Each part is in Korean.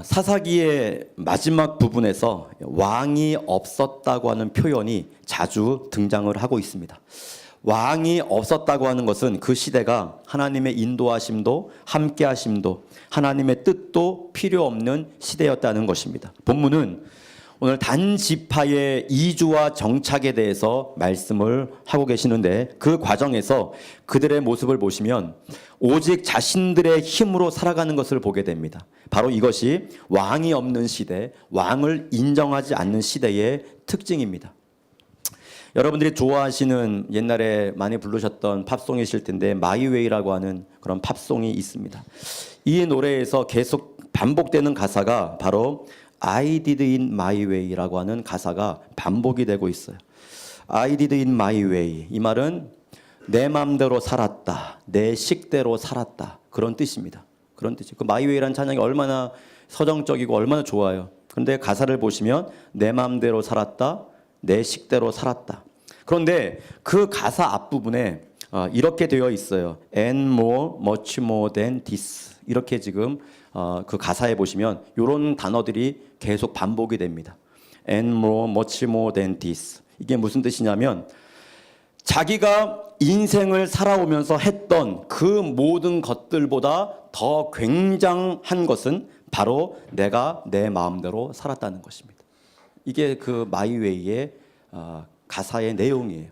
사사기의 마지막 부분에서 왕이 없었다고 하는 표현이 자주 등장을 하고 있습니다. 왕이 없었다고 하는 것은 그 시대가 하나님의 인도하심도 함께하심도 하나님의 뜻도 필요 없는 시대였다는 것입니다. 본문은 오늘 단지파의 이주와 정착에 대해서 말씀을 하고 계시는데, 그 과정에서 그들의 모습을 보시면 오직 자신들의 힘으로 살아가는 것을 보게 됩니다. 바로 이것이 왕이 없는 시대, 왕을 인정하지 않는 시대의 특징입니다. 여러분들이 좋아하시는, 옛날에 많이 부르셨던 팝송이실 텐데 마이웨이라고 하는 그런 팝송이 있습니다. 이 노래에서 계속 반복되는 가사가 바로 I did it my way라고 하는 가사가 반복이 되고 있어요. I did it my way. 이 말은 내 마음대로 살았다, 내 식대로 살았다, 그런 뜻입니다. 그런 뜻이에요. 그 my way라는 찬양이 얼마나 서정적이고 얼마나 좋아요. 그런데 가사를 보시면 내 마음대로 살았다, 내 식대로 살았다. 그런데 그 가사 앞부분에 이렇게 되어 있어요. And more, much more than this. 이렇게 지금 그 가사에 보시면 이런 단어들이 계속 반복이 됩니다. And more, much more than this. 이게 무슨 뜻이냐면, 자기가 인생을 살아오면서 했던 그 모든 것들보다 더 굉장한 것은 바로 내가 내 마음대로 살았다는 것입니다. 이게 그 마이웨이의 가사의 내용이에요.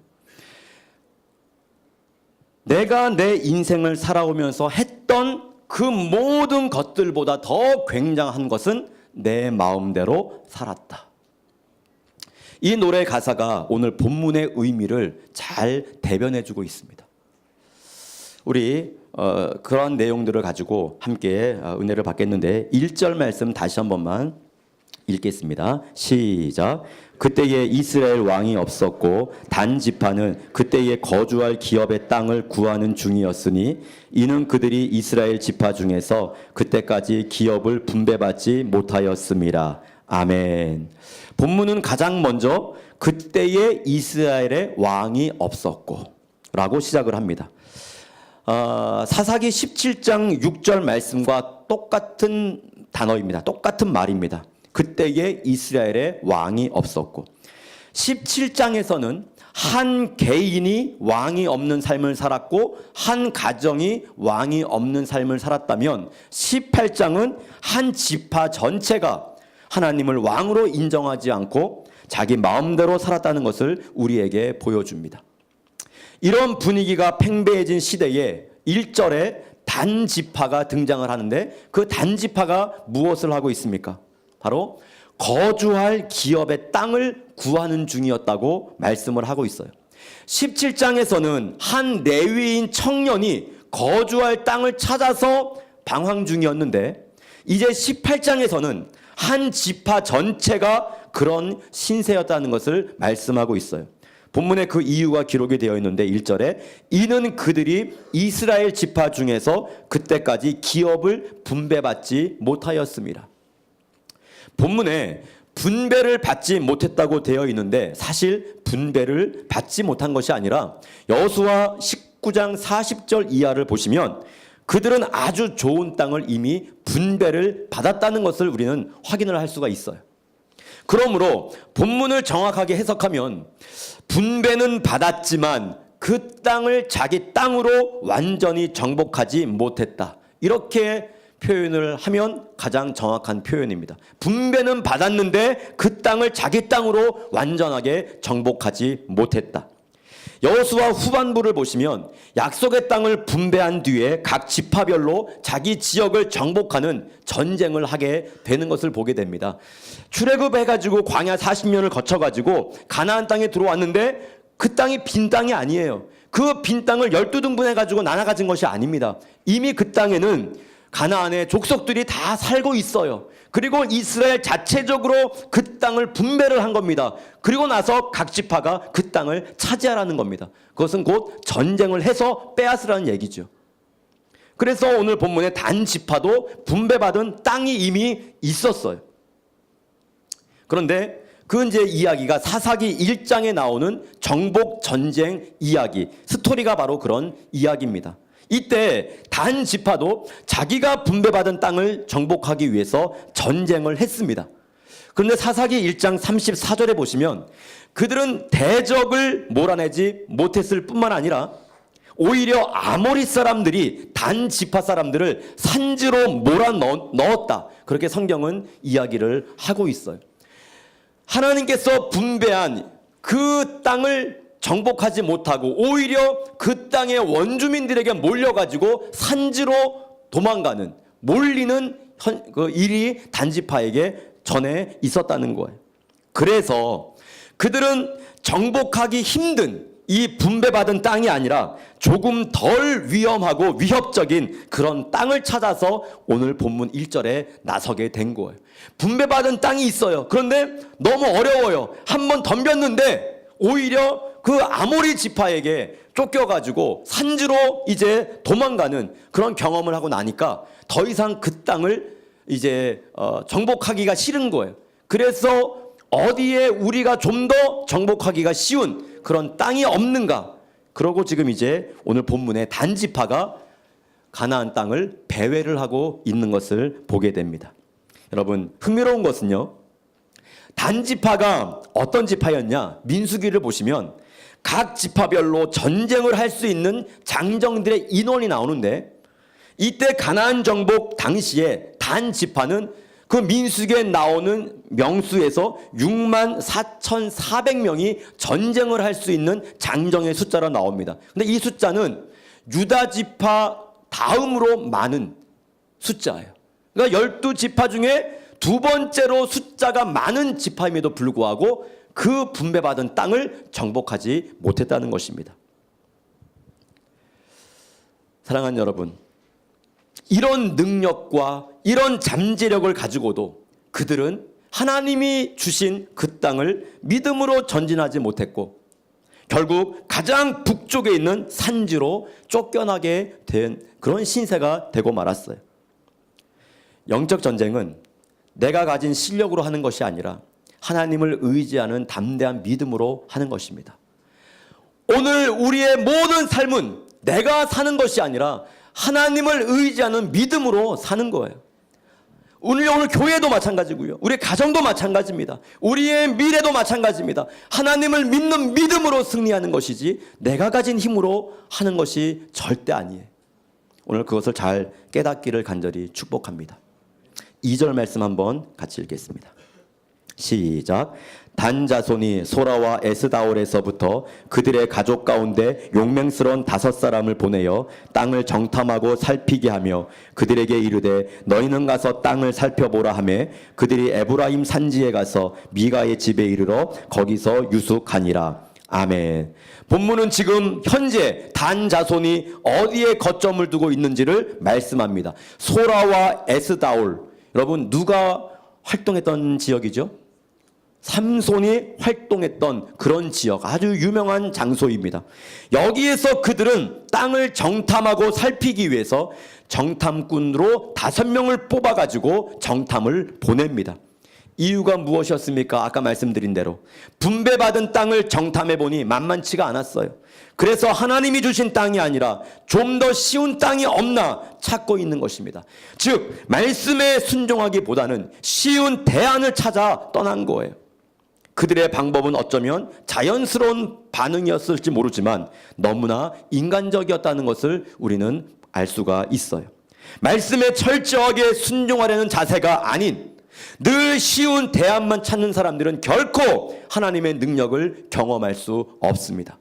내가 내 인생을 살아오면서 했던 그 모든 것들보다 더 굉장한 것은 내 마음대로 살았다. 이 노래 가사가 오늘 본문의 의미를 잘 대변해주고 있습니다. 우리 그런 내용들을 가지고 함께 은혜를 받겠는데, 1절 말씀 다시 한 번만 읽겠습니다. 시작. 그때에 이스라엘 왕이 없었고 단지파는 그때에 거주할 기업의 땅을 구하는 중이었으니 이는 그들이 이스라엘 지파 중에서 그때까지 기업을 분배받지 못하였음이라. 아멘. 본문은 가장 먼저 그때에 이스라엘의 왕이 없었고 라고 시작을 합니다. 사사기 17장 6절 말씀과 똑같은 단어입니다. 똑같은 말입니다. 그때에 이스라엘의 왕이 없었고, 17장에서는 한 개인이 왕이 없는 삶을 살았고 한 가정이 왕이 없는 삶을 살았다면, 18장은 한 지파 전체가 하나님을 왕으로 인정하지 않고 자기 마음대로 살았다는 것을 우리에게 보여줍니다. 이런 분위기가 팽배해진 시대에 1절에 단지파가 등장을 하는데, 그 단지파가 무엇을 하고 있습니까? 바로 거주할 기업의 땅을 구하는 중이었다고 말씀을 하고 있어요. 17장에서는 한 레위인 청년이 거주할 땅을 찾아서 방황 중이었는데, 이제 18장에서는 한 지파 전체가 그런 신세였다는 것을 말씀하고 있어요. 본문에 그 이유가 기록이 되어 있는데, 1절에 이는 그들이 이스라엘 지파 중에서 그때까지 기업을 분배받지 못하였습니다. 본문에 분배를 받지 못했다고 되어 있는데, 사실 분배를 받지 못한 것이 아니라 여호수아 19장 40절 이하를 보시면 그들은 아주 좋은 땅을 이미 분배를 받았다는 것을 우리는 확인을 할 수가 있어요. 그러므로 본문을 정확하게 해석하면 분배는 받았지만 그 땅을 자기 땅으로 완전히 정복하지 못했다, 이렇게 표현을 하면 가장 정확한 표현입니다. 분배는 받았는데 그 땅을 자기 땅으로 완전하게 정복하지 못했다. 여호수아 후반부를 보시면 약속의 땅을 분배한 뒤에 각 지파별로 자기 지역을 정복하는 전쟁을 하게 되는 것을 보게 됩니다. 출애굽해가지고 광야 40년을 거쳐가지고 가나안 땅에 들어왔는데 그 땅이 빈 땅이 아니에요. 그 빈 땅을 12등분해가지고 나눠 가진 것이 아닙니다. 이미 그 땅에는 가나안의 족속들이 다 살고 있어요. 그리고 이스라엘 자체적으로 그 땅을 분배를 한 겁니다. 그리고 나서 각 지파가 그 땅을 차지하라는 겁니다. 그것은 곧 전쟁을 해서 빼앗으라는 얘기죠. 그래서 오늘 본문에 단 지파도 분배받은 땅이 이미 있었어요. 그런데 그 이제 이야기가 사사기 1장에 나오는 정복 전쟁 이야기, 스토리가 바로 그런 이야기입니다. 이때 단 지파도 자기가 분배받은 땅을 정복하기 위해서 전쟁을 했습니다. 그런데 사사기 1장 34절에 보시면 그들은 대적을 몰아내지 못했을 뿐만 아니라 오히려 아모리 사람들이 단 지파 사람들을 산지로 몰아넣었다. 그렇게 성경은 이야기를 하고 있어요. 하나님께서 분배한 그 땅을 정복하지 못하고 오히려 그 땅의 원주민들에게 몰려가지고 산지로 도망가는, 몰리는 그 일이 단지파에게 전에 있었다는 거예요. 그래서 그들은 정복하기 힘든 이 분배받은 땅이 아니라 조금 덜 위험하고 위협적인 그런 땅을 찾아서 오늘 본문 1절에 나서게 된 거예요. 분배받은 땅이 있어요. 그런데 너무 어려워요. 한번 덤볐는데 오히려 그 아모리 지파에게 쫓겨가지고 산지로 이제 도망가는 그런 경험을 하고 나니까 더 이상 그 땅을 이제 정복하기가 싫은 거예요. 그래서 어디에 우리가 좀 더 정복하기가 쉬운 그런 땅이 없는가? 그러고 지금 이제 오늘 본문에 단지파가 가나안 땅을 배회를 하고 있는 것을 보게 됩니다. 여러분, 흥미로운 것은요, 단지파가 어떤 지파였냐? 민수기를 보시면 각 지파별로 전쟁을 할 수 있는 장정들의 인원이 나오는데 이때 가나안 정복 당시에 단 지파는 그 민수기에 나오는 명수에서 64,400명이 전쟁을 할 수 있는 장정의 숫자로 나옵니다. 근데 이 숫자는 유다 지파 다음으로 많은 숫자예요. 그러니까 12지파 중에 두 번째로 숫자가 많은 지파임에도 불구하고 그 분배받은 땅을 정복하지 못했다는 것입니다. 사랑하는 여러분, 이런 능력과 이런 잠재력을 가지고도 그들은 하나님이 주신 그 땅을 믿음으로 전진하지 못했고 결국 가장 북쪽에 있는 산지로 쫓겨나게 된 그런 신세가 되고 말았어요. 영적 전쟁은 내가 가진 실력으로 하는 것이 아니라 하나님을 의지하는 담대한 믿음으로 하는 것입니다. 오늘 우리의 모든 삶은 내가 사는 것이 아니라 하나님을 의지하는 믿음으로 사는 거예요. 오늘 교회도 마찬가지고요. 우리 가정도 마찬가지입니다. 우리의 미래도 마찬가지입니다. 하나님을 믿는 믿음으로 승리하는 것이지 내가 가진 힘으로 하는 것이 절대 아니에요. 오늘 그것을 잘 깨닫기를 간절히 축복합니다. 2절 말씀 한번 같이 읽겠습니다. 시작. 단 자손이 소라와 에스다올에서부터 그들의 가족 가운데 용맹스러운 5사람을 보내어 땅을 정탐하고 살피게 하며 그들에게 이르되 너희는 가서 땅을 살펴보라 하매 그들이 에브라임 산지에 가서 미가의 집에 이르러 거기서 유숙하니라. 아멘. 본문은 지금 현재 단 자손이 어디에 거점을 두고 있는지를 말씀합니다. 소라와 에스다올, 여러분 누가 활동했던 지역이죠? 삼손이 활동했던 그런 지역, 아주 유명한 장소입니다. 여기에서 그들은 땅을 정탐하고 살피기 위해서 정탐꾼으로 5명을 뽑아가지고 정탐을 보냅니다. 이유가 무엇이었습니까? 아까 말씀드린 대로 분배받은 땅을 정탐해보니 만만치가 않았어요. 그래서 하나님이 주신 땅이 아니라 좀 더 쉬운 땅이 없나 찾고 있는 것입니다. 즉 말씀에 순종하기보다는 쉬운 대안을 찾아 떠난 거예요. 그들의 방법은 어쩌면 자연스러운 반응이었을지 모르지만 너무나 인간적이었다는 것을 우리는 알 수가 있어요. 말씀에 철저하게 순종하려는 자세가 아닌 늘 쉬운 대안만 찾는 사람들은 결코 하나님의 능력을 경험할 수 없습니다.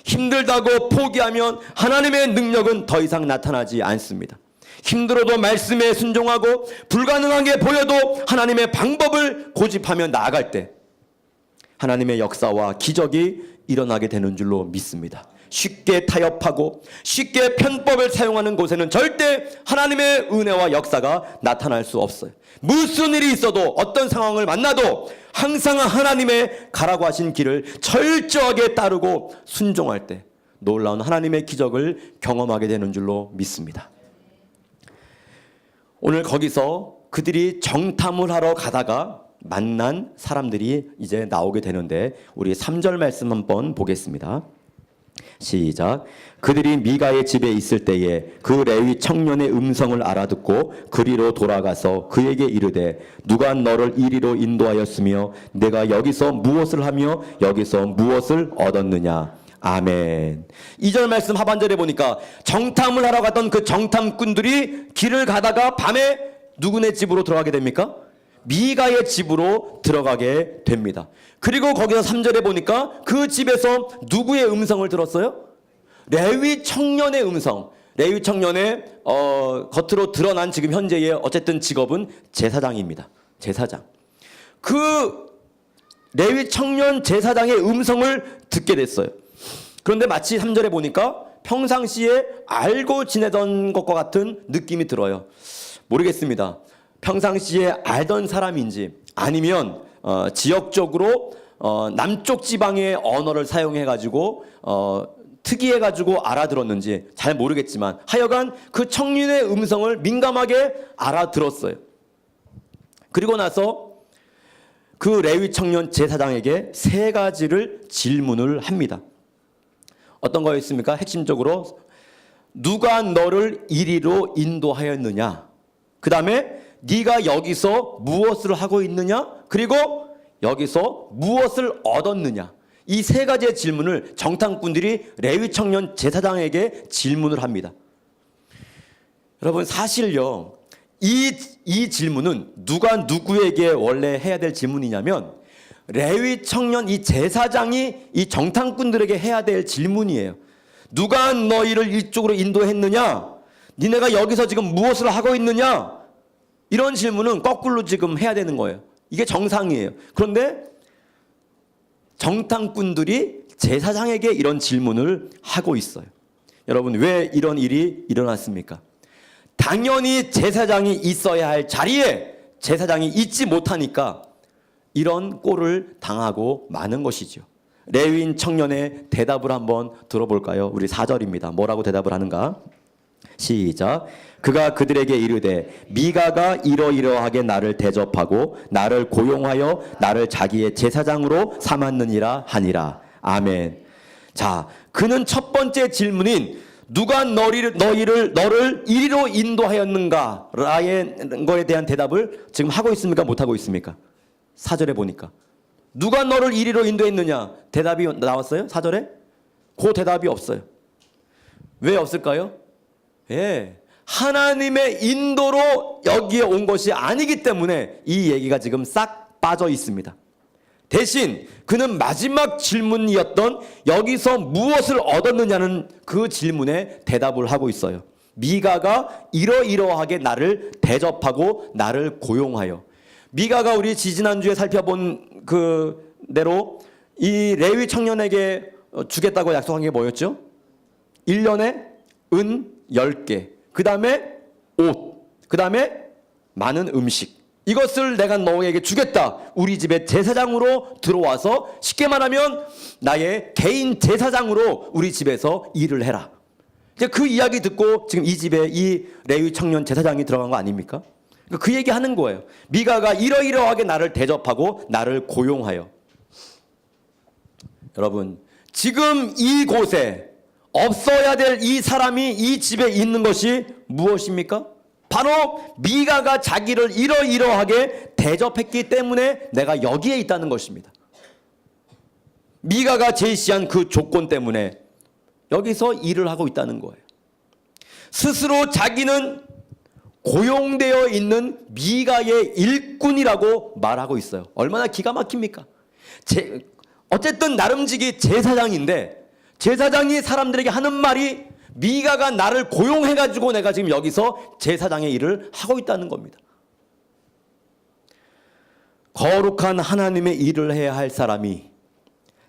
힘들다고 포기하면 하나님의 능력은 더 이상 나타나지 않습니다. 힘들어도 말씀에 순종하고 불가능한 게 보여도 하나님의 방법을 고집하며 나아갈 때 하나님의 역사와 기적이 일어나게 되는 줄로 믿습니다. 쉽게 타협하고 쉽게 편법을 사용하는 곳에는 절대 하나님의 은혜와 역사가 나타날 수 없어요. 무슨 일이 있어도 어떤 상황을 만나도 항상 하나님의 가라고 하신 길을 철저하게 따르고 순종할 때 놀라운 하나님의 기적을 경험하게 되는 줄로 믿습니다. 오늘 거기서 그들이 정탐을 하러 가다가 만난 사람들이 이제 나오게 되는데 우리 3절 말씀 한번 보겠습니다. 시작. 그들이 미가의 집에 있을 때에 그 레위 청년의 음성을 알아듣고 그리로 돌아가서 그에게 이르되 누가 너를 이리로 인도하였으며 내가 여기서 무엇을 하며 여기서 무엇을 얻었느냐. 아멘. 2절 말씀 하반절에 보니까 정탐을 하러 갔던 그 정탐꾼들이 길을 가다가 밤에 누구네 집으로 들어가게 됩니까? 미가의 집으로 들어가게 됩니다. 그리고 거기서 3절에 보니까 그 집에서 누구의 음성을 들었어요? 레위 청년의 음성. 레위 청년의 겉으로 드러난 지금 현재의 어쨌든 직업은 제사장입니다. 제사장. 그 레위 청년 제사장의 음성을 듣게 됐어요. 그런데 마치 3절에 보니까 평상시에 알고 지내던 것과 같은 느낌이 들어요. 모르겠습니다. 평상시에 알던 사람인지 아니면 지역적으로 남쪽 지방의 언어를 사용해가지고 특이해가지고 알아들었는지 잘 모르겠지만 하여간 그 청년의 음성을 민감하게 알아들었어요. 그리고 나서 그 레위 청년 제사장에게 3가지를 질문을 합니다. 어떤 거였습니까? 핵심적으로 누가 너를 이리로 인도하였느냐? 그 다음에 네가 여기서 무엇을 하고 있느냐? 그리고 여기서 무엇을 얻었느냐? 이 3가지의 질문을 정탐꾼들이 레위 청년 제사장에게 질문을 합니다. 여러분 사실요, 이 질문은 누가 누구에게 원래 해야 될 질문이냐면 레위 청년 이 제사장이 이 정탐꾼들에게 해야 될 질문이에요. 누가 너희를 이쪽으로 인도했느냐? 니네가 여기서 지금 무엇을 하고 있느냐? 이런 질문은 거꾸로 지금 해야 되는 거예요. 이게 정상이에요. 그런데 정탐꾼들이 제사장에게 이런 질문을 하고 있어요. 여러분 왜 이런 일이 일어났습니까? 당연히 제사장이 있어야 할 자리에 제사장이 있지 못하니까 이런 꼴을 당하고 마는 것이죠. 레위인 청년의 대답을 한번 들어볼까요? 우리 4절입니다. 뭐라고 대답을 하는가? 시작. 그가 그들에게 이르되 미가가 이러이러하게 나를 대접하고 나를 고용하여 나를 자기의 제사장으로 삼았느니라 하니라. 아멘. 자, 그는 첫 번째 질문인 누가 너를 이리로 인도하였는가? 라는 거에 대한 대답을 지금 하고 있습니까? 못하고 있습니까? 4절에 보니까 누가 너를 이리로 인도했느냐? 대답이 나왔어요? 4절에? 그 대답이 없어요. 왜 없을까요? 예, 하나님의 인도로 여기에 온 것이 아니기 때문에 이 얘기가 지금 싹 빠져 있습니다. 대신 그는 마지막 질문이었던 여기서 무엇을 얻었느냐는 그 질문에 대답을 하고 있어요. 미가가 이러이러하게 나를 대접하고 나를 고용하여. 미가가 우리 지지난주에 살펴본 그 대로 이 레위 청년에게 주겠다고 약속한 게 뭐였죠? 1년에 은 10개, 그 다음에 옷, 그 다음에 많은 음식. 이것을 내가 너에게 주겠다. 우리 집에 제사장으로 들어와서 쉽게 말하면 나의 개인 제사장으로 우리 집에서 일을 해라. 이제 그 이야기 듣고 지금 이 집에 이 레위 청년 제사장이 들어간 거 아닙니까? 그 얘기 하는 거예요. 미가가 이러이러하게 나를 대접하고 나를 고용하여. 여러분 지금 이곳에 없어야 될 이 사람이 이 집에 있는 것이 무엇입니까? 바로 미가가 자기를 이러이러하게 대접했기 때문에 내가 여기에 있다는 것입니다. 미가가 제시한 그 조건 때문에 여기서 일을 하고 있다는 거예요. 스스로 자기는 고용되어 있는 미가의 일꾼이라고 말하고 있어요. 얼마나 기가 막힙니까? 어쨌든 나름직이 제사장인데 제사장이 사람들에게 하는 말이 미가가 나를 고용해가지고 내가 지금 여기서 제사장의 일을 하고 있다는 겁니다. 거룩한 하나님의 일을 해야 할 사람이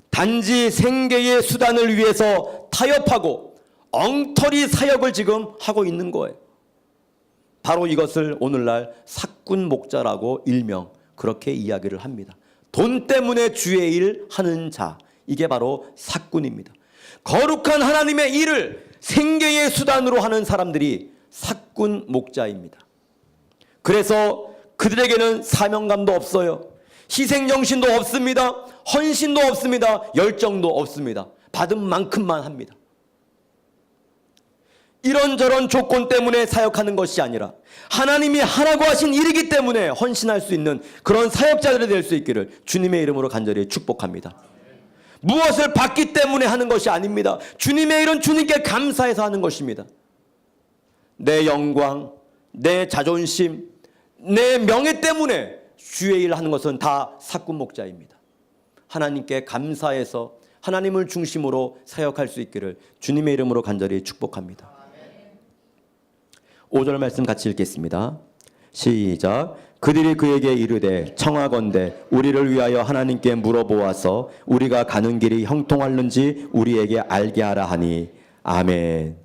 단지 생계의 수단을 위해서 타협하고 엉터리 사역을 지금 하고 있는 거예요. 바로 이것을 오늘날 사꾼 목자라고 일명 그렇게 이야기를 합니다. 돈 때문에 주의 일 하는 자, 이게 바로 사꾼입니다. 거룩한 하나님의 일을 생계의 수단으로 하는 사람들이 사꾼 목자입니다. 그래서 그들에게는 사명감도 없어요. 희생정신도 없습니다. 헌신도 없습니다. 열정도 없습니다. 받은 만큼만 합니다. 이런저런 조건 때문에 사역하는 것이 아니라 하나님이 하라고 하신 일이기 때문에 헌신할 수 있는 그런 사역자들이 될 수 있기를 주님의 이름으로 간절히 축복합니다. 무엇을 받기 때문에 하는 것이 아닙니다. 주님의 일은 주님께 감사해서 하는 것입니다. 내 영광, 내 자존심, 내 명예 때문에 주의 일을 하는 것은 다 사꾼 목자입니다. 하나님께 감사해서 하나님을 중심으로 사역할 수 있기를 주님의 이름으로 간절히 축복합니다. 5절 말씀 같이 읽겠습니다. 시작. 그들이 그에게 이르되 청하건대 우리를 위하여 하나님께 물어보아서 우리가 가는 길이 형통할는지 우리에게 알게 하라 하니. 아멘.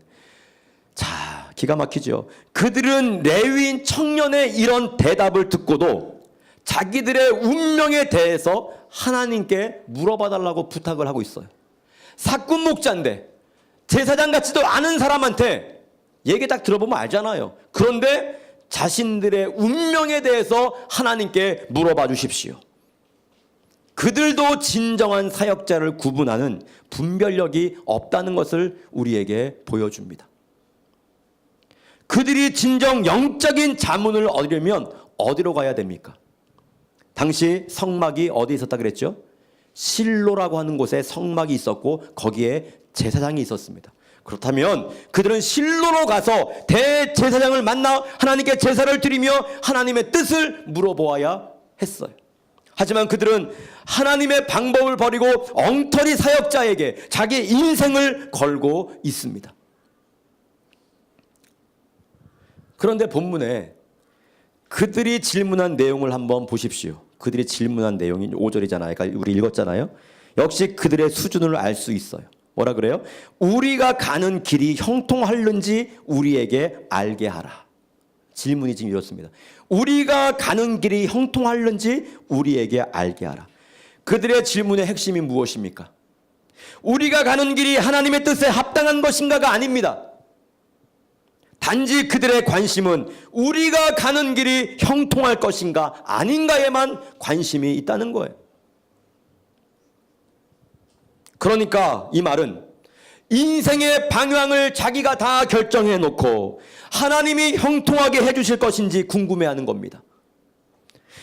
자, 기가 막히죠. 그들은 레위인 청년의 이런 대답을 듣고도 자기들의 운명에 대해서 하나님께 물어봐달라고 부탁을 하고 있어요. 사꾼 목자인데 제사장 같지도 않은 사람한테 얘기 딱 들어보면 알잖아요. 그런데 자신들의 운명에 대해서 하나님께 물어봐 주십시오. 그들도 진정한 사역자를 구분하는 분별력이 없다는 것을 우리에게 보여줍니다. 그들이 진정 영적인 자문을 얻으려면 어디로 가야 됩니까? 당시 성막이 어디 있었다 그랬죠? 실로라고 하는 곳에 성막이 있었고 거기에 제사장이 있었습니다. 그렇다면 그들은 실로로 가서 대제사장을 만나 하나님께 제사를 드리며 하나님의 뜻을 물어보아야 했어요. 하지만 그들은 하나님의 방법을 버리고 엉터리 사역자에게 자기 인생을 걸고 있습니다. 그런데 본문에 그들이 질문한 내용을 한번 보십시오. 그들이 질문한 내용이 5절이잖아요. 그러니까 우리 읽었잖아요. 역시 그들의 수준을 알 수 있어요. 뭐라 그래요? 우리가 가는 길이 형통할는지 우리에게 알게 하라. 질문이 지금 이렇습니다. 우리가 가는 길이 형통할는지 우리에게 알게 하라. 그들의 질문의 핵심이 무엇입니까? 우리가 가는 길이 하나님의 뜻에 합당한 것인가가 아닙니다. 단지 그들의 관심은 우리가 가는 길이 형통할 것인가 아닌가에만 관심이 있다는 거예요. 그러니까 이 말은 인생의 방향을 자기가 다 결정해 놓고 하나님이 형통하게 해주실 것인지 궁금해하는 겁니다.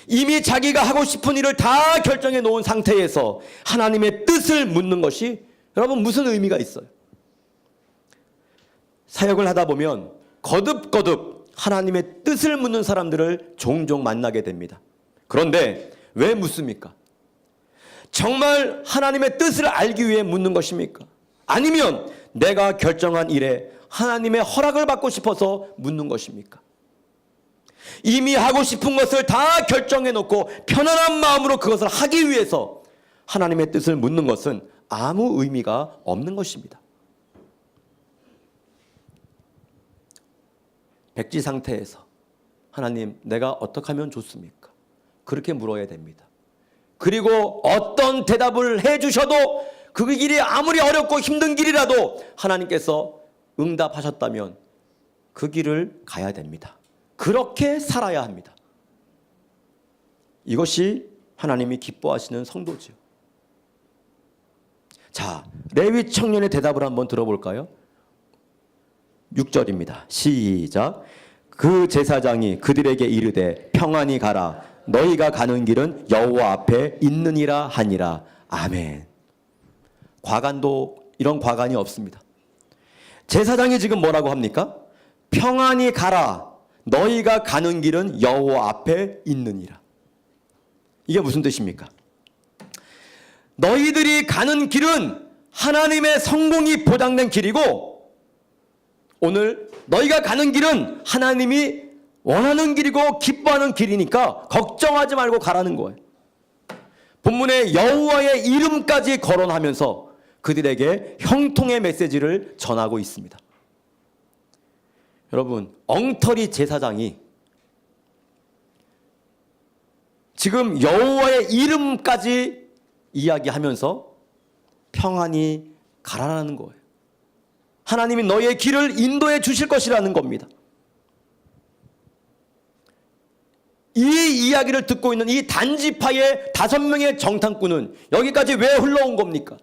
이미 자기가 하고 싶은 일을 다 결정해 놓은 상태에서 하나님의 뜻을 묻는 것이 여러분 무슨 의미가 있어요? 사역을 하다 보면 거듭거듭 하나님의 뜻을 묻는 사람들을 종종 만나게 됩니다. 그런데 왜 묻습니까? 정말 하나님의 뜻을 알기 위해 묻는 것입니까? 아니면 내가 결정한 일에 하나님의 허락을 받고 싶어서 묻는 것입니까? 이미 하고 싶은 것을 다 결정해 놓고 편안한 마음으로 그것을 하기 위해서 하나님의 뜻을 묻는 것은 아무 의미가 없는 것입니다. 백지 상태에서 하나님 내가 어떻게 하면 좋습니까? 그렇게 물어야 됩니다. 그리고 어떤 대답을 해주셔도 그 길이 아무리 어렵고 힘든 길이라도 하나님께서 응답하셨다면 그 길을 가야 됩니다. 그렇게 살아야 합니다. 이것이 하나님이 기뻐하시는 성도지요. 자, 레위 청년의 대답을 한번 들어볼까요? 6절입니다. 시작. 그 제사장이 그들에게 이르되 평안히 가라. 너희가 가는 길은 여호와 앞에 있느니라 하니라. 아멘. 과간도 이런 과간이 없습니다. 제사장이 지금 뭐라고 합니까? 평안히 가라. 너희가 가는 길은 여호와 앞에 있느니라. 이게 무슨 뜻입니까? 너희들이 가는 길은 하나님의 성공이 보장된 길이고 오늘 너희가 가는 길은 하나님이 원하는 길이고 기뻐하는 길이니까 걱정하지 말고 가라는 거예요. 본문에 여호와의 이름까지 거론하면서 그들에게 형통의 메시지를 전하고 있습니다. 여러분, 엉터리 제사장이 지금 여호와의 이름까지 이야기하면서 평안히 가라라는 거예요. 하나님이 너희의 길을 인도해 주실 것이라는 겁니다. 이 이야기를 듣고 있는 이 단지파의 5명의 정탐꾼은 여기까지 왜 흘러온 겁니까?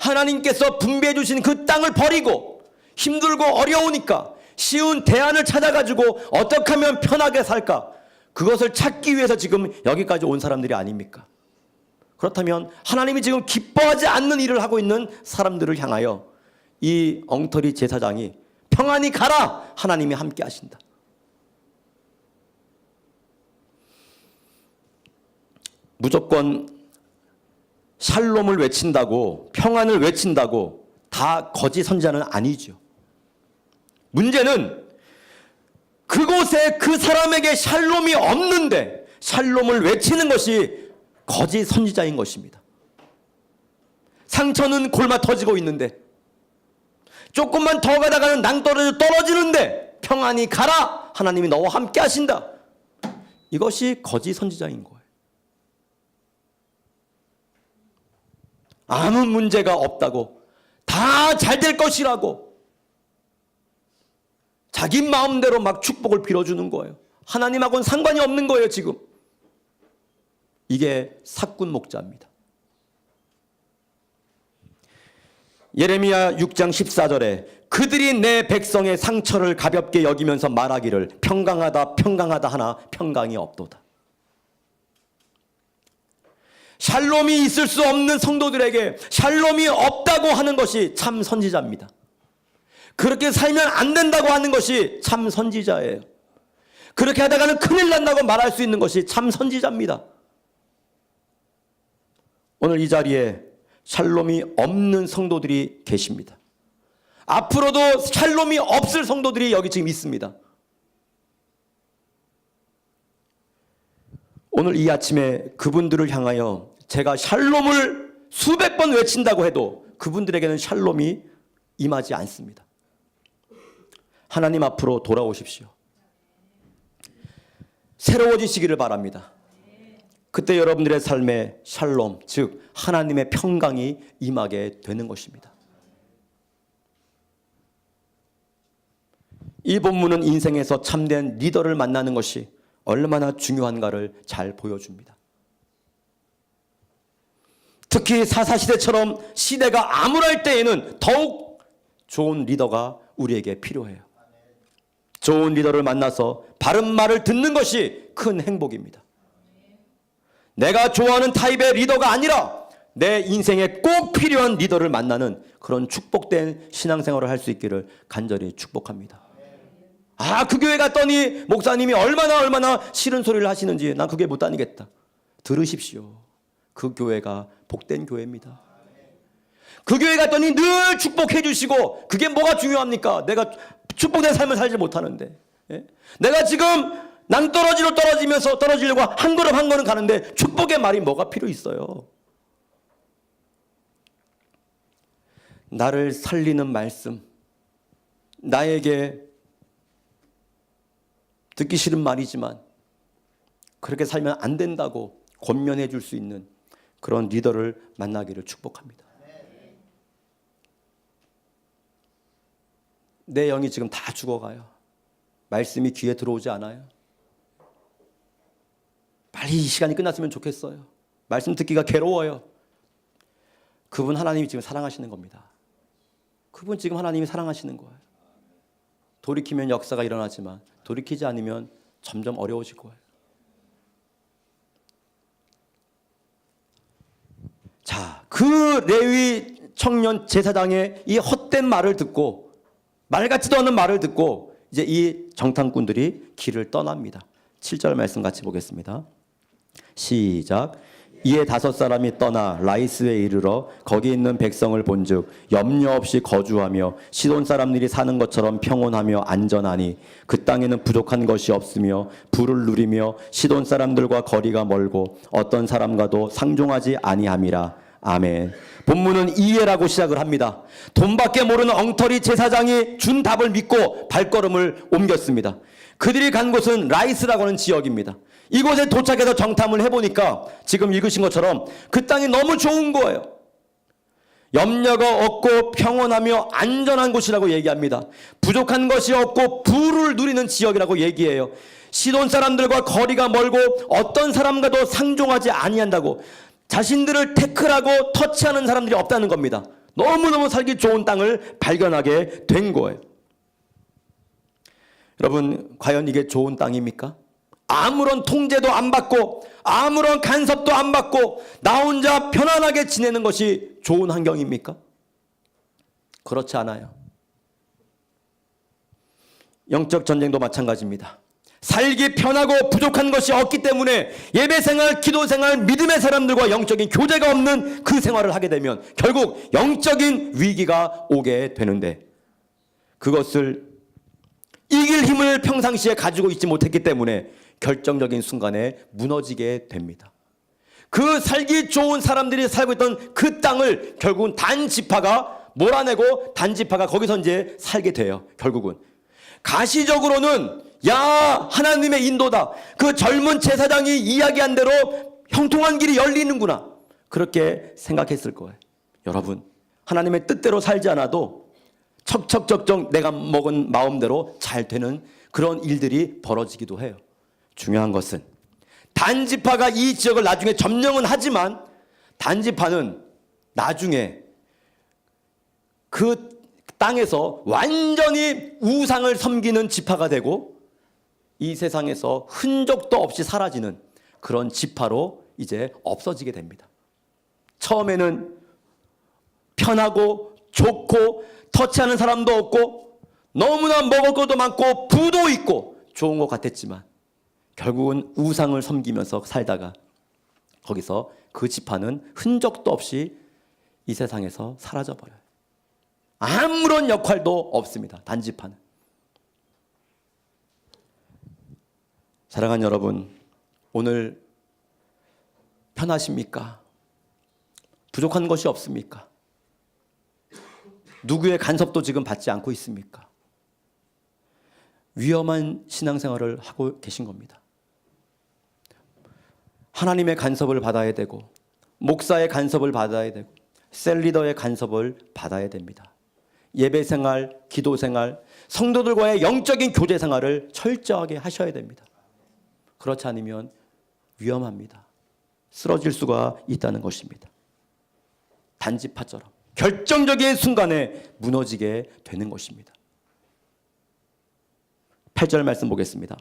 하나님께서 분배해 주신 그 땅을 버리고 힘들고 어려우니까 쉬운 대안을 찾아가지고 어떻게 하면 편하게 살까? 그것을 찾기 위해서 지금 여기까지 온 사람들이 아닙니까? 그렇다면 하나님이 지금 기뻐하지 않는 일을 하고 있는 사람들을 향하여 이 엉터리 제사장이 평안히 가라! 하나님이 함께 하신다. 무조건 샬롬을 외친다고, 평안을 외친다고 다 거짓 선지자는 아니죠. 문제는 그곳에 그 사람에게 샬롬이 없는데 샬롬을 외치는 것이 거짓 선지자인 것입니다. 상처는 골마 터지고 있는데, 조금만 더 가다가는 낭떠러져 떨어지는데 평안히 가라! 하나님이 너와 함께 하신다. 이것이 거짓 선지자인 거예요. 아무 문제가 없다고, 다 잘 될 것이라고 자기 마음대로 막 축복을 빌어주는 거예요. 하나님하고는 상관이 없는 거예요 지금. 이게 사꾼 목자입니다. 예레미야 6장 14절에 그들이 내 백성의 상처를 가볍게 여기면서 말하기를 평강하다 평강하다 하나 평강이 없도다. 샬롬이 있을 수 없는 성도들에게 샬롬이 없다고 하는 것이 참 선지자입니다. 그렇게 살면 안 된다고 하는 것이 참 선지자예요. 그렇게 하다가는 큰일 난다고 말할 수 있는 것이 참 선지자입니다. 오늘 이 자리에 샬롬이 없는 성도들이 계십니다. 앞으로도 샬롬이 없을 성도들이 여기 지금 있습니다. 오늘 이 아침에 그분들을 향하여 제가 샬롬을 수백 번 외친다고 해도 그분들에게는 샬롬이 임하지 않습니다. 하나님 앞으로 돌아오십시오. 새로워지시기를 바랍니다. 그때 여러분들의 삶에 샬롬, 즉 하나님의 평강이 임하게 되는 것입니다. 이 본문은 인생에서 참된 리더를 만나는 것이 얼마나 중요한가를 잘 보여줍니다. 특히 사사시대처럼 시대가 암울할 때에는 더욱 좋은 리더가 우리에게 필요해요. 좋은 리더를 만나서 바른 말을 듣는 것이 큰 행복입니다. 내가 좋아하는 타입의 리더가 아니라 내 인생에 꼭 필요한 리더를 만나는 그런 축복된 신앙생활을 할 수 있기를 간절히 축복합니다. 그 교회 갔더니 목사님이 얼마나 싫은 소리를 하시는지 난 그게 못 다니겠다. 들으십시오. 그 교회가 복된 교회입니다. 그 교회 갔더니 늘 축복해 주시고 그게 뭐가 중요합니까? 내가 축복된 삶을 살지 못하는데, 내가 지금 낭떠러지로 떨어지려고 한 걸음 한 걸음 가는데 축복의 말이 뭐가 필요 있어요? 나를 살리는 말씀, 나에게 듣기 싫은 말이지만 그렇게 살면 안 된다고 권면해 줄 수 있는 그런 리더를 만나기를 축복합니다. 내 영이 지금 다 죽어가요. 말씀이 귀에 들어오지 않아요. 빨리 이 시간이 끝났으면 좋겠어요. 말씀 듣기가 괴로워요. 그분 하나님이 지금 사랑하시는 겁니다. 그분 지금 하나님이 사랑하시는 거예요. 돌이키면 역사가 일어나지만 돌이키지 않으면 점점 어려워질 거예요. 자, 그 레위 청년 제사장의 이 헛된 말을 듣고, 말 같지도 않은 말을 듣고 이제 이 정탐꾼들이 길을 떠납니다. 7절 말씀 같이 보겠습니다. 시작. 이에 5사람이 떠나 라이스에 이르러 거기 있는 백성을 본즉 염려 없이 거주하며 시돈 사람들이 사는 것처럼 평온하며 안전하니 그 땅에는 부족한 것이 없으며 부를 누리며 시돈 사람들과 거리가 멀고 어떤 사람과도 상종하지 아니함이라. 아멘. 본문은 이해라고 시작을 합니다. 돈밖에 모르는 엉터리 제사장이 준 답을 믿고 발걸음을 옮겼습니다. 그들이 간 곳은 라이스라고 하는 지역입니다. 이곳에 도착해서 정탐을 해보니까 지금 읽으신 것처럼 그 땅이 너무 좋은 거예요. 염려가 없고 평온하며 안전한 곳이라고 얘기합니다. 부족한 것이 없고 부를 누리는 지역이라고 얘기해요. 시돈 사람들과 거리가 멀고 어떤 사람과도 상종하지 아니한다고, 자신들을 태클하고 터치하는 사람들이 없다는 겁니다. 너무너무 살기 좋은 땅을 발견하게 된 거예요. 여러분, 과연 이게 좋은 땅입니까? 아무런 통제도 안 받고 아무런 간섭도 안 받고 나 혼자 편안하게 지내는 것이 좋은 환경입니까? 그렇지 않아요. 영적 전쟁도 마찬가지입니다. 살기 편하고 부족한 것이 없기 때문에 예배생활, 기도생활, 믿음의 사람들과 영적인 교제가 없는 그 생활을 하게 되면 결국 영적인 위기가 오게 되는데, 그것을 이길 힘을 평상시에 가지고 있지 못했기 때문에 결정적인 순간에 무너지게 됩니다. 그 살기 좋은 사람들이 살고 있던 그 땅을 결국은 단지파가 몰아내고 단지파가 거기서 이제 살게 돼요. 결국은 가시적으로는 야, 하나님의 인도다, 그 젊은 제사장이 이야기한 대로 형통한 길이 열리는구나, 그렇게 생각했을 거예요. 여러분, 하나님의 뜻대로 살지 않아도 척척척척 내가 먹은 마음대로 잘 되는 그런 일들이 벌어지기도 해요. 중요한 것은 단지파가 이 지역을 나중에 점령은 하지만 단지파는 나중에 그 땅에서 완전히 우상을 섬기는 지파가 되고 이 세상에서 흔적도 없이 사라지는 그런 지파로 이제 없어지게 됩니다. 처음에는 편하고 좋고 터치하는 사람도 없고 너무나 먹을 것도 많고 부도 있고 좋은 것 같았지만 결국은 우상을 섬기면서 살다가 거기서 그 지파는 흔적도 없이 이 세상에서 사라져버려요. 아무런 역할도 없습니다. 단지파는. 사랑하는 여러분, 오늘 편하십니까? 부족한 것이 없습니까? 누구의 간섭도 지금 받지 않고 있습니까? 위험한 신앙생활을 하고 계신 겁니다. 하나님의 간섭을 받아야 되고 목사의 간섭을 받아야 되고 셀리더의 간섭을 받아야 됩니다. 예배생활, 기도생활, 성도들과의 영적인 교제생활을 철저하게 하셔야 됩니다. 그렇지 않으면 위험합니다. 쓰러질 수가 있다는 것입니다. 단지파처럼 결정적인 순간에 무너지게 되는 것입니다. 8절 말씀 보겠습니다.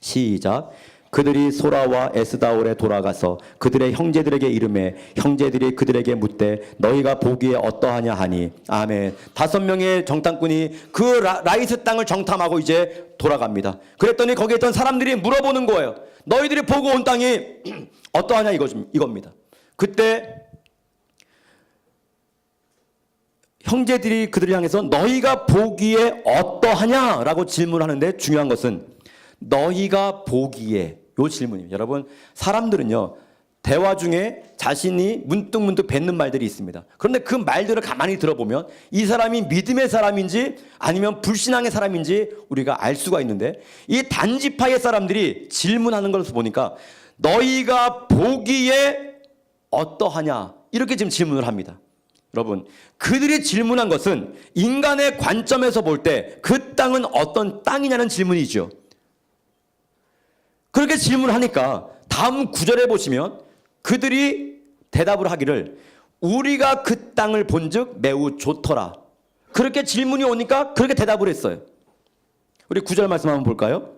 시작. 그들이 소라와 에스다올에 돌아가서 그들의 형제들에게 이르매 형제들이 그들에게 묻되 너희가 보기에 어떠하냐 하니. 아멘. 5명의 정탐꾼이 그 라이스 땅을 정탐하고 이제 돌아갑니다. 그랬더니 거기에 있던 사람들이 물어보는 거예요. 너희들이 보고 온 땅이 어떠하냐 이겁니다. 그때 형제들이 그들을 향해서 너희가 보기에 어떠하냐라고 질문하는데 중요한 것은 너희가 보기에, 요 질문입니다. 여러분, 사람들은요 대화 중에 자신이 문득문득 뱉는 말들이 있습니다. 그런데 그 말들을 가만히 들어보면 이 사람이 믿음의 사람인지 아니면 불신앙의 사람인지 우리가 알 수가 있는데, 이 단지파의 사람들이 질문하는 것을 보니까 너희가 보기에 어떠하냐 이렇게 지금 질문을 합니다. 여러분, 그들이 질문한 것은 인간의 관점에서 볼 때 그 땅은 어떤 땅이냐는 질문이죠. 그렇게 질문하니까 다음 구절에 보시면 그들이 대답을 하기를 우리가 그 땅을 본즉 매우 좋더라. 그렇게 질문이 오니까 그렇게 대답을 했어요. 우리 9절 말씀 한번 볼까요?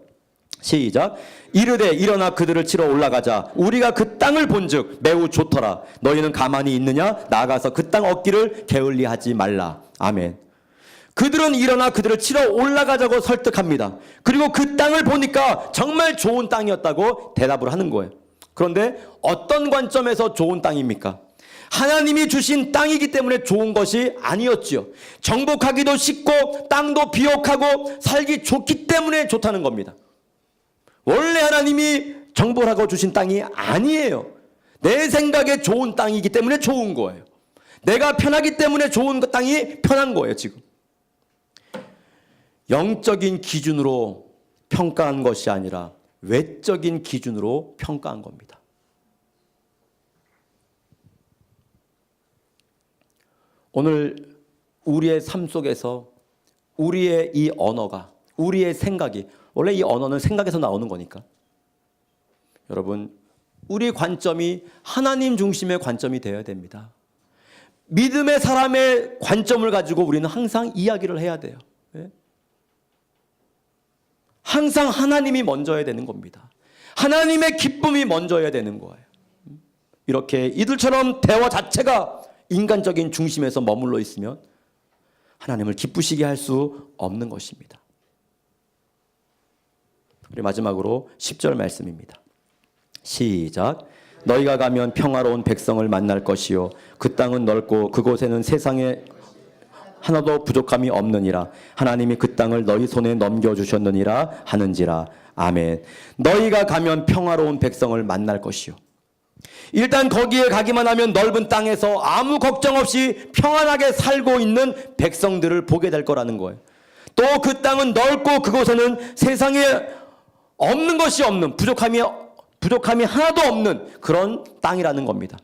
시작. 이르되 일어나 그들을 치러 올라가자. 우리가 그 땅을 본즉 매우 좋더라. 너희는 가만히 있느냐? 나가서 그 땅 얻기를 게을리하지 말라. 아멘. 그들은 일어나 그들을 치러 올라가자고 설득합니다. 그리고 그 땅을 보니까 정말 좋은 땅이었다고 대답을 하는 거예요. 그런데 어떤 관점에서 좋은 땅입니까? 하나님이 주신 땅이기 때문에 좋은 것이 아니었지요. 정복하기도 쉽고 땅도 비옥하고 살기 좋기 때문에 좋다는 겁니다. 원래 하나님이 정복하고 주신 땅이 아니에요. 내 생각에 좋은 땅이기 때문에 좋은 거예요. 내가 편하기 때문에 좋은 땅이 편한 거예요. 지금 영적인 기준으로 평가한 것이 아니라 외적인 기준으로 평가한 겁니다. 오늘 우리의 삶 속에서 우리의 이 언어가, 우리의 생각이, 원래 이 언어는 생각에서 나오는 거니까, 여러분, 우리 관점이 하나님 중심의 관점이 되어야 됩니다. 믿음의 사람의 관점을 가지고 우리는 항상 이야기를 해야 돼요. 항상 하나님이 먼저여야 되는 겁니다. 하나님의 기쁨이 먼저여야 되는 거예요. 이렇게 이들처럼 대화 자체가 인간적인 중심에서 머물러 있으면 하나님을 기쁘시게 할 수 없는 것입니다. 그리고 마지막으로 10절 말씀입니다. 시작. 너희가 가면 평화로운 백성을 만날 것이요 그 땅은 넓고 그곳에는 세상에 하나도 부족함이 없느니라. 하나님이 그 땅을 너희 손에 넘겨주셨느니라 하는지라. 아멘. 너희가 가면 평화로운 백성을 만날 것이요. 일단 거기에 가기만 하면 넓은 땅에서 아무 걱정 없이 평안하게 살고 있는 백성들을 보게 될 거라는 거예요. 또 그 땅은 넓고 그곳에는 세상에 없는 것이 없는, 부족함이 하나도 없는 그런 땅이라는 겁니다.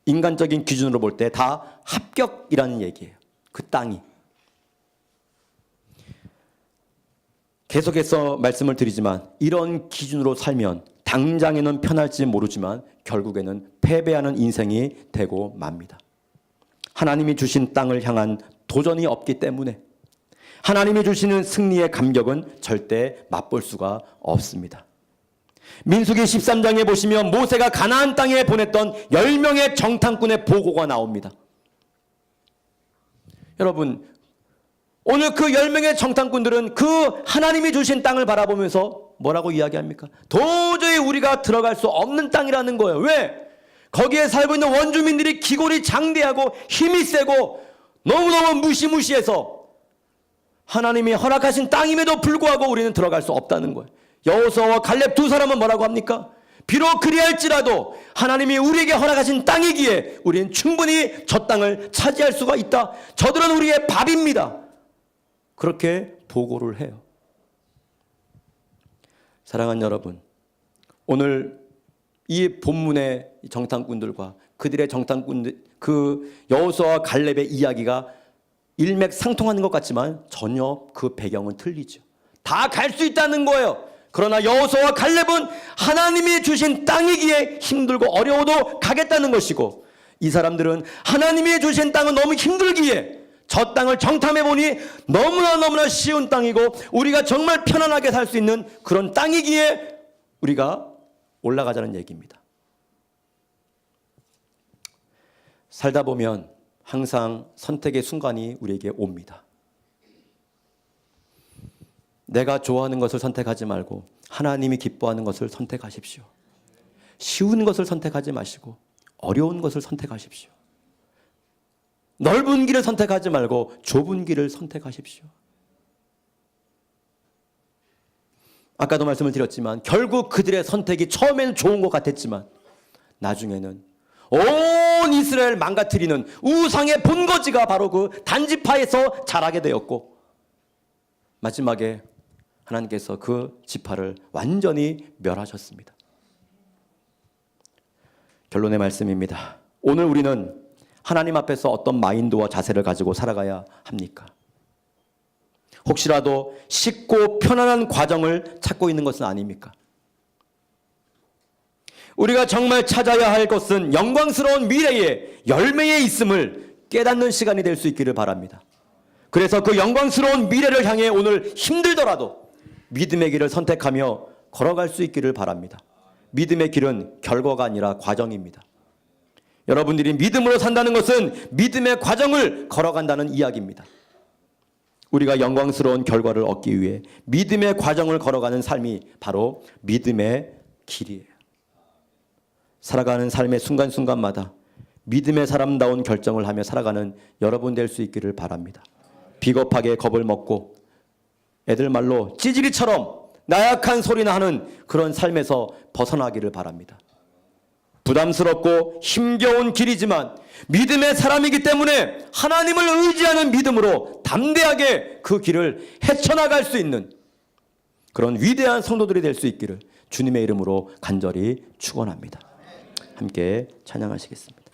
인간적인 기준으로 볼 때 다 합격이라는 얘기예요. 그 땅이. 계속해서 말씀을 드리지만 이런 기준으로 살면 당장에는 편할지 모르지만 결국에는 패배하는 인생이 되고 맙니다. 하나님이 주신 땅을 향한 도전이 없기 때문에 하나님이 주시는 승리의 감격은 절대 맛볼 수가 없습니다. 민수기 13장에 보시면 모세가 가나안 땅에 보냈던 10명의 정탐꾼의 보고가 나옵니다. 여러분, 오늘 그 10명의 정탐꾼들은 그 하나님이 주신 땅을 바라보면서 뭐라고 이야기합니까? 도저히 우리가 들어갈 수 없는 땅이라는 거예요. 왜? 거기에 살고 있는 원주민들이 기골이 장대하고 힘이 세고 너무너무 무시무시해서 하나님이 허락하신 땅임에도 불구하고 우리는 들어갈 수 없다는 거예요. 여호수아와 갈렙 두 사람은 뭐라고 합니까? 비록 그리할지라도 하나님이 우리에게 허락하신 땅이기에 우리는 충분히 저 땅을 차지할 수가 있다. 저들은 우리의 밥입니다. 그렇게 보고를 해요. 사랑하는 여러분, 오늘 이 본문의 정탐꾼들과 그들의 정탐꾼들, 그 여호수아와 갈렙의 이야기가 일맥상통하는 것 같지만 전혀 그 배경은 틀리죠. 다 갈 수 있다는 거예요. 그러나 여호수아와 갈렙은 하나님이 주신 땅이기에 힘들고 어려워도 가겠다는 것이고, 이 사람들은 하나님이 주신 땅은 너무 힘들기에 저 땅을 정탐해보니 너무나 쉬운 땅이고 우리가 정말 편안하게 살 수 있는 그런 땅이기에 우리가 올라가자는 얘기입니다. 살다 보면 항상 선택의 순간이 우리에게 옵니다. 내가 좋아하는 것을 선택하지 말고 하나님이 기뻐하는 것을 선택하십시오. 쉬운 것을 선택하지 마시고 어려운 것을 선택하십시오. 넓은 길을 선택하지 말고 좁은 길을 선택하십시오. 아까도 말씀을 드렸지만 결국 그들의 선택이 처음에는 좋은 것 같았지만 나중에는 온 이스라엘 망가뜨리는 우상의 본거지가 바로 그 단지파에서 자라게 되었고, 마지막에 하나님께서 그 지파를 완전히 멸하셨습니다. 결론의 말씀입니다. 오늘 우리는 하나님 앞에서 어떤 마인드와 자세를 가지고 살아가야 합니까? 혹시라도 쉽고 편안한 과정을 찾고 있는 것은 아닙니까? 우리가 정말 찾아야 할 것은 영광스러운 미래의 열매에 있음을 깨닫는 시간이 될 수 있기를 바랍니다. 그래서 그 영광스러운 미래를 향해 오늘 힘들더라도 믿음의 길을 선택하며 걸어갈 수 있기를 바랍니다. 믿음의 길은 결과가 아니라 과정입니다. 여러분들이 믿음으로 산다는 것은 믿음의 과정을 걸어간다는 이야기입니다. 우리가 영광스러운 결과를 얻기 위해 믿음의 과정을 걸어가는 삶이 바로 믿음의 길이에요. 살아가는 삶의 순간순간마다 믿음의 사람다운 결정을 하며 살아가는 여러분 될 수 있기를 바랍니다. 비겁하게 겁을 먹고 애들 말로 찌질이처럼 나약한 소리나 하는 그런 삶에서 벗어나기를 바랍니다. 부담스럽고 힘겨운 길이지만 믿음의 사람이기 때문에 하나님을 의지하는 믿음으로 담대하게 그 길을 헤쳐나갈 수 있는 그런 위대한 성도들이 될 수 있기를 주님의 이름으로 간절히 축원합니다. 함께 찬양하시겠습니다.